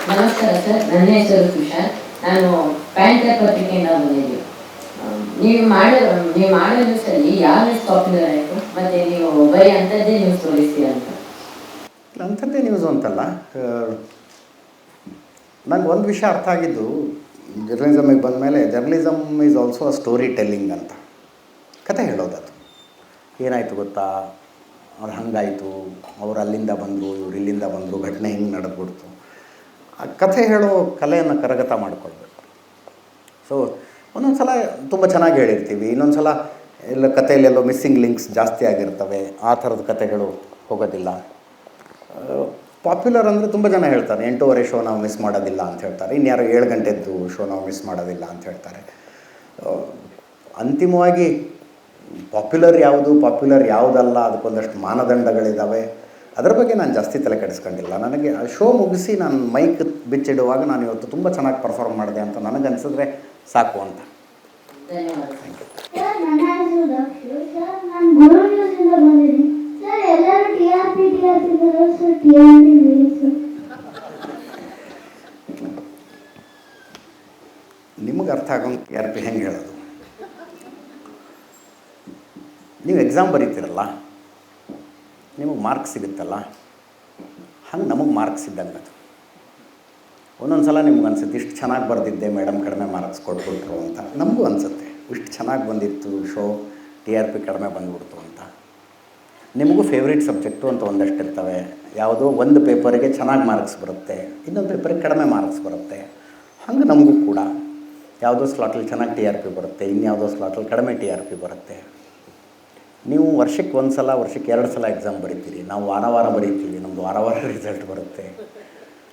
ನಮಸ್ಕಾರ ಸರ್, ನನ್ನ ಹೆಸರು ತುಷಾರ್. ನಾನು ಪ್ಯಾಂಟರ್ ಪತ್ರಿಕೆಯಿಂದ ಬಂದಿದ್ದೀವಿ. ನೀವು ಮಾಡೋ ನ್ಯೂಸಲ್ಲಿ ಯಾವ ನ್ಯೂಸ್ ಪಾಪ್ಯುಲರ್ ಆಯಿತು, ಮತ್ತು ನೀವು ಬರೀ ಅಂಥದ್ದೇ ನ್ಯೂಸ್ ತೋರಿಸ್ತೀರ ಅಂತ? ಅಂಥದ್ದೇ ನ್ಯೂಸು ಅಂತಲ್ಲ, ನನಗೆ ಒಂದು ವಿಷಯ ಅರ್ಥ ಆಗಿದ್ದು ಜರ್ನಲಿಸಮಿಗೆ ಬಂದ ಮೇಲೆ, journalism is also a story telling ಅಂತ. ಕತೆ ಹೇಳೋದದು. ಏನಾಯಿತು ಗೊತ್ತಾ, ಅದು ಹಾಗಾಯಿತು, ಅವ್ರು ಅಲ್ಲಿಂದ ಬಂದರು, ಇವ್ರು ಇಲ್ಲಿಂದ ಬಂದರು, ಘಟನೆ ಹಿಂಗೆ ನಡೆದ್ಬಿಡ್ತು. ಆ ಕಥೆ ಹೇಳೋ ಕಲೆಯನ್ನು ಕರಗತ ಮಾಡಿಕೊಳ್ಬೇಕು. ಸೊ ಒಂದೊಂದು ಸಲ ತುಂಬ ಚೆನ್ನಾಗಿ ಹೇಳಿರ್ತೀವಿ, ಇನ್ನೊಂದು ಸಲ ಎಲ್ಲ ಕಥೆಯಲ್ಲೆಲ್ಲೋ ಮಿಸ್ಸಿಂಗ್ ಲಿಂಕ್ಸ್ ಜಾಸ್ತಿ ಆಗಿರ್ತವೆ, ಆ ಥರದ ಕಥೆಗಳು ಹೋಗೋದಿಲ್ಲ. ಪಾಪ್ಯುಲರ್ ಅಂದರೆ ತುಂಬ ಜನ ಹೇಳ್ತಾರೆ 8:30 ಶೋ ನಾವು ಮಿಸ್ ಮಾಡೋದಿಲ್ಲ ಅಂತ ಹೇಳ್ತಾರೆ, ಇನ್ಯಾರು 7 ಗಂಟೆದ್ದು ಶೋ ನಾವು ಮಿಸ್ ಮಾಡೋದಿಲ್ಲ ಅಂತ ಹೇಳ್ತಾರೆ. ಅಂತಿಮವಾಗಿ ಪಾಪ್ಯುಲರ್ ಯಾವುದಲ್ಲ, ಅದಕ್ಕೊಂದಷ್ಟು ಮಾನದಂಡಗಳಿದ್ದಾವೆ. ಅದರ ಬಗ್ಗೆ ನಾನು ಜಾಸ್ತಿ ತಲೆ ಕೆಡಿಸ್ಕೊಂಡಿಲ್ಲ. ನನಗೆ ಆ ಶೋ ಮುಗಿಸಿ ನಾನು ಮೈಕ್ ಬಿಚ್ಚಿಡುವಾಗ ನಾನು ಇವತ್ತು ತುಂಬ ಚೆನ್ನಾಗಿ ಪರ್ಫಾರ್ಮ್ ಮಾಡಿದೆ ಅಂತ ನನಗನ್ಸಿದ್ರೆ ಸಾಕು ಅಂತ. ನಿಮಗೆ ಅರ್ಥ ಆಗೋಂಗೆ TRP ಹೆಂಗೆ ಹೇಳೋದು? ನೀವು ಎಕ್ಸಾಮ್ ಬರೀತೀರಲ್ಲ, ನಿಮಗೆ ಮಾರ್ಕ್ಸ್ ಸಿಗುತ್ತಲ್ಲ, ಹಂಗೆ ನಮಗೆ ಮಾರ್ಕ್ಸ್ ಇದ್ದಂಗೆ ಅದು. ಒಂದೊಂದು ಸಲ ನಿಮ್ಗೆ ಅನ್ಸುತ್ತೆ ಇಷ್ಟು ಚೆನ್ನಾಗಿ ಬರೆದಿದ್ದೆ, ಮೇಡಮ್ ಕಡಿಮೆ ಮಾರ್ಕ್ಸ್ ಕೊಟ್ಬಿಟ್ರು ಅಂತ. ನಮಗೂ ಅನಿಸುತ್ತೆ ಇಷ್ಟು ಚೆನ್ನಾಗಿ ಬಂದಿತ್ತು ಶೋ, TRP ಕಡಿಮೆ ಬಂದ್ಬಿಡ್ತು ಅಂತ. ನಿಮಗೂ ಫೇವ್ರೇಟ್ ಸಬ್ಜೆಕ್ಟು ಅಂತ ಒಂದಷ್ಟು ಇರ್ತವೆ. ಯಾವುದೋ ಒಂದು ಪೇಪರಿಗೆ ಚೆನ್ನಾಗಿ ಮಾರ್ಕ್ಸ್ ಬರುತ್ತೆ, ಇನ್ನೊಂದು ಪೇಪರಿಗೆ ಕಡಿಮೆ ಮಾರ್ಕ್ಸ್ ಬರುತ್ತೆ. ಹಂಗೆ ನಮಗೂ ಕೂಡ ಯಾವುದೋ ಸ್ಲಾಟಲ್ಲಿ ಚೆನ್ನಾಗಿ TRP ಬರುತ್ತೆ, ಇನ್ಯಾವುದೋ ಸ್ಲಾಟಲ್ಲಿ ಕಡಿಮೆ TRP ಬರುತ್ತೆ. ನೀವು ವರ್ಷಕ್ಕೆ 1 ಸಲ, ವರ್ಷಕ್ಕೆ 2 ಸಲ ಎಕ್ಸಾಮ್ ಬರೀತೀರಿ, ನಾವು ವಾರ ಬರೀತೀವಿ, ನಮ್ಮದು ವಾರ ರಿಸಲ್ಟ್ ಬರುತ್ತೆ.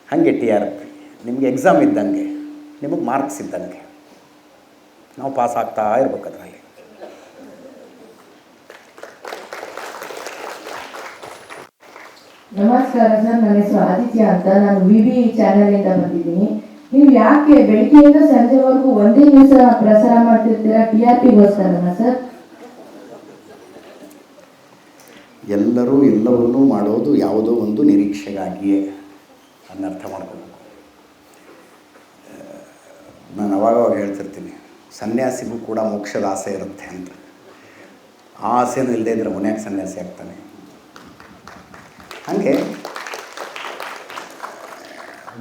ಹಾಗೆ TRP ನಿಮಗೆ ಎಕ್ಸಾಮ್ ಇದ್ದಂಗೆ, ನಿಮಗೆ ಮಾರ್ಕ್ಸ್ ಇದ್ದಂಗೆ. ನಾವು ಪಾಸ್ ಆಗ್ತಾ ಇರ್ಬೇಕು ಅದರಲ್ಲಿ. ನಮಸ್ಕಾರ ಸರ್, ನನ್ನ ಹೆಸರು ಆದಿತ್ಯ ಅಂತ. ನಾನು VB ಚಾನಲಿಂದ ಬಂದಿದ್ದೀನಿ. ನೀವು ಯಾಕೆ ಬೆಳಿಗ್ಗೆಯಿಂದ ಸಂಜೆವರೆಗೂ ಒಂದೇ ನ್ಯೂಸ್ ಪ್ರಸಾರ ಮಾಡ್ತಿರ್ತೀರಾ? TRPಗೋಸ್ಕರನಾ ಸರ್? ಎಲ್ಲರೂ ಎಲ್ಲವನ್ನೂ ಮಾಡೋದು ಯಾವುದೋ ಒಂದು ನಿರೀಕ್ಷೆಗಾಗಿಯೇ, ಅದನ್ನ ಅರ್ಥ ಮಾಡ್ಕೋಬೇಕು. ನಾನು ಅವಾಗ ಹೇಳ್ತಿರ್ತೀನಿ, ಸನ್ಯಾಸಿಗೂ ಕೂಡ ಮೋಕ್ಷದ ಆಸೆ ಇರುತ್ತೆ ಅಂತ. ಆ ಆಸೆನೂ ಇಲ್ಲದೇ ಇದ್ದರೆ ಮನ್ಯಾಗ ಸನ್ಯಾಸಿ ಆಗ್ತಾನೆ. ಹಾಗೆ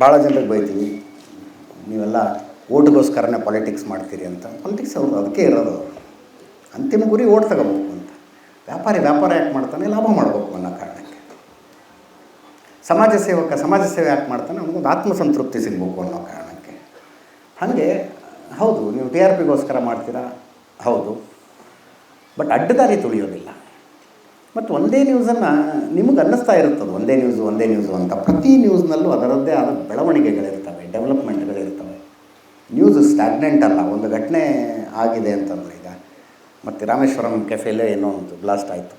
ಭಾಳ ಜನರಿಗೆ ಬೈತೀವಿ, ನೀವೆಲ್ಲ ಓಟ್ಗೋಸ್ಕರನೇ ಪಾಲಿಟಿಕ್ಸ್ ಮಾಡ್ತೀರಿ ಅಂತ. ಪಾಲಿಟಿಕ್ಸ್ ಅವರು ಅದಕ್ಕೆ ಇರೋದು, ಅಂತಿಮ ಗುರಿ ಓಟ್ ತಗೋಬೇಕು ಅಂತ. ವ್ಯಾಪಾರ ಯಾಕೆ ಮಾಡ್ತಾನೆ? ಲಾಭ ಮಾಡಬೇಕು ಅನ್ನೋ ಕಾರಣಕ್ಕೆ. ಸಮಾಜ ಸೇವೆ ಯಾಕೆ ಮಾಡ್ತಾನೆ? ಅವನಿಗೊಂದು ಆತ್ಮಸಂತೃಪ್ತಿ ಸಿಗಬೇಕು ಅನ್ನೋ ಕಾರಣಕ್ಕೆ. ಹಾಗೆ ಹೌದು, ನೀವು TRPಗೋಸ್ಕರ ಮಾಡ್ತೀರಾ, ಹೌದು, ಬಟ್ ಅಡ್ಡದಾರಿ ತುಳಿಯೋದಿಲ್ಲ. ಮತ್ತು ಒಂದೇ ನ್ಯೂಸನ್ನು ನಿಮಗೆ ಅನ್ನಿಸ್ತಾ ಇರ್ತದೆ ಒಂದೇ ನ್ಯೂಸು ಅಂತ. ಪ್ರತಿ ನ್ಯೂಸ್ನಲ್ಲೂ ಅದರದ್ದೇ ಆದ ಬೆಳವಣಿಗೆಗಳಿರ್ತವೆ, ಡೆವಲಪ್ಮೆಂಟ್ಗಳಿರ್ತವೆ. ನ್ಯೂಸ್ ಸ್ಟ್ಯಾಗ್ನೆಂಟ್ ಅಲ್ಲ. ಒಂದು ಘಟನೆ ಆಗಿದೆ ಅಂತಂದರೆ, ಈಗ ಮತ್ತು ರಾಮೇಶ್ವರಂ ಕೆಫೆಲೇ ಏನೋ ಒಂದು ಬ್ಲಾಸ್ಟ್ ಆಯಿತು.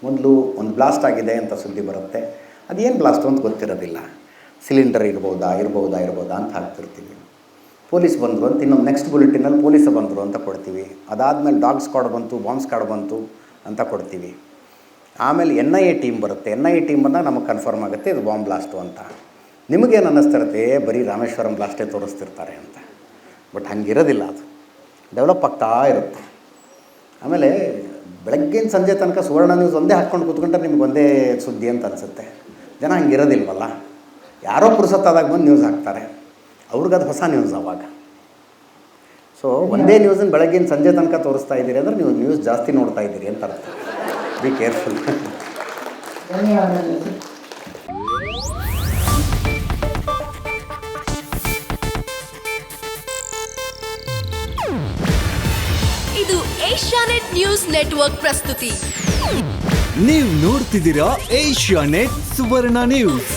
ಮೊದಲು ಒಂದು ಬ್ಲಾಸ್ಟ್ ಆಗಿದೆ ಅಂತ ಸುದ್ದಿ ಬರುತ್ತೆ, ಅದೇನು ಬ್ಲಾಸ್ಟು ಅಂತ ಗೊತ್ತಿರೋದಿಲ್ಲ. ಸಿಲಿಂಡರ್ ಇರ್ಬೋದಾ ಅಂತ ಹಾಕ್ತಿರ್ತೀವಿ. ಪೊಲೀಸ್ ಬಂದರು ಅಂತ ಇನ್ನೊಂದು ನೆಕ್ಸ್ಟ್ ಬುಲೆಟಿನಲ್ಲಿ ಪೊಲೀಸ್ ಬಂದರು ಅಂತ ಕೊಡ್ತೀವಿ. ಅದಾದಮೇಲೆ ಡಾಗ್ ಸ್ಕ್ವಾಡ್ ಬಂತು, ಬಾಂಬ್ ಸ್ಕ್ವಾಡ್ ಬಂತು ಅಂತ ಕೊಡ್ತೀವಿ. ಆಮೇಲೆ NIA ಟೀಮ್ ಬರುತ್ತೆ. NIA ಟೀಮ್ ಬಂದಾಗ ನಮಗೆ ಕನ್ಫರ್ಮ್ ಆಗುತ್ತೆ ಇದು ಬಾಂಬ್ ಬ್ಲಾಸ್ಟು ಅಂತ. ನಿಮಗೇನು ಅನ್ನಿಸ್ತಿರುತ್ತೆ, ಬರೀ ರಾಮೇಶ್ವರಂ ಬ್ಲಾಸ್ಟೇ ತೋರಿಸ್ತಿರ್ತಾರೆ ಅಂತ. ಬಟ್ ಹಂಗಿರೋದಿಲ್ಲ, ಅದು ಡೆವಲಪ್ ಆಗ್ತಾ ಇರುತ್ತೆ. ಆಮೇಲೆ ಬೆಳಗ್ಗಿನ ಸಂಜೆ ತನಕ ಸುವರ್ಣ ನ್ಯೂಸ್ ಒಂದೇ ಹಾಕ್ಕೊಂಡು ಕೂತ್ಕೊಂಡ್ರೆ ನಿಮ್ಗೆ ಒಂದೇ ಸುದ್ದಿ ಅಂತ ಅನಿಸುತ್ತೆ. ಜನ ಹಂಗಿರೋದಿಲ್ವಲ್ಲ, ಯಾರೋ ಪುರುಸತ್ತಾದಾಗ ಬಂದು ನ್ಯೂಸ್ ಹಾಕ್ತಾರೆ, ಅವ್ರಿಗದು ಹೊಸ ನ್ಯೂಸ್ ಅವಾಗ. ಸೊ ಒಂದೇ ನ್ಯೂಸನ್ನು ಬೆಳಗ್ಗಿನ ಸಂಜೆ ತನಕ ತೋರಿಸ್ತಾ ಇದ್ದೀರಿ ಅಂದರೆ ನೀವು ನ್ಯೂಸ್ ಜಾಸ್ತಿ ನೋಡ್ತಾ ಇದ್ದೀರಿ ಅಂತ ಅರ್ಥ. Be careful. ಧನ್ಯವಾದಗಳು. ಇದು ಏಷ್ಯಾನೆಟ್ ನ್ಯೂಸ್ ನೆಟ್ವರ್ಕ್ ಪ್ರಸ್ತುತಿ. ನೀವು ನೋಡ್ತಿದ್ದೀರಾ ಏಷ್ಯಾನೆಟ್ ಸುವರ್ಣ ನ್ಯೂಸ್.